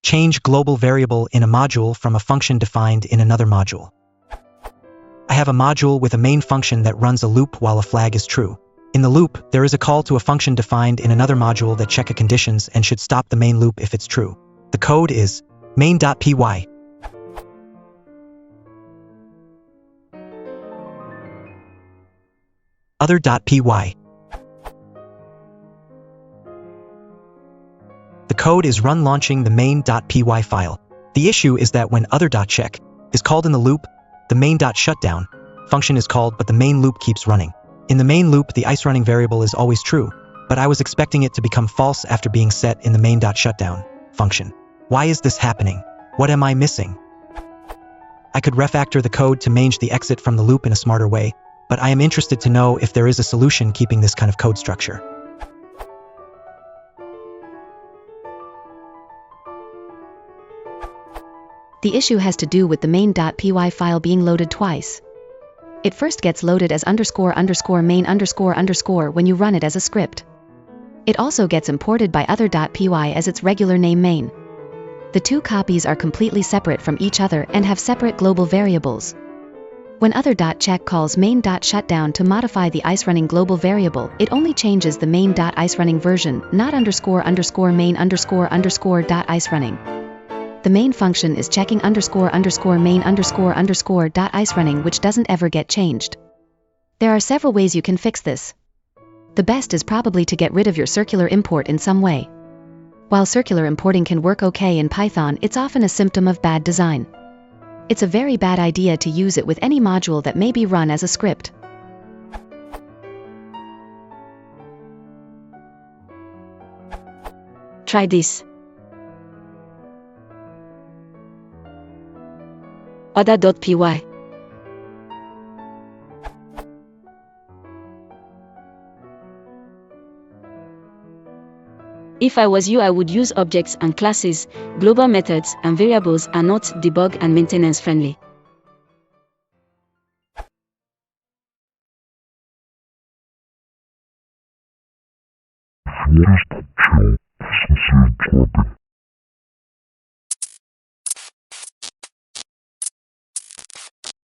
Change global variable in a module from a function defined in another module. I have a module with a main function that runs a loop while a flag is true. In the loop, there is a call to a function defined in another module that checks conditions and should stop the main loop if it's true. The code is main.py. Other.py. The code is run launching the main.py file. The issue is that when other.check is called in the loop, the main.shutdown function is called, but the main loop keeps running. In the main loop, the ice-running variable is always true, but I was expecting it to become false after being set in the main.shutdown function. Why is this happening? What am I missing? I could refactor the code to mange the exit from the loop in a smarter way, but I am interested to know if there is a solution keeping this kind of code structure. The issue has to do with the main.py file being loaded twice. It first gets loaded as __main__ when you run it as a script. It also gets imported by other.py as its regular name main. The two copies are completely separate from each other and have separate global variables. When other.check calls main.shutdown to modify the ice-running global variable, it only changes the main.icerunning version, not __main___.icerunning. The main function is checking __main___.icerunning, which doesn't ever get changed. There are several ways you can fix this. The best is probably to get rid of your circular import in some way. While circular importing can work okay in Python, it's often a symptom of bad design. It's a very bad idea to use it with any module that may be run as a script. Try this. Other.py. If I was you, I would use objects and classes. Global methods and variables are not debug and maintenance friendly. What is that chill? Sincere dropping.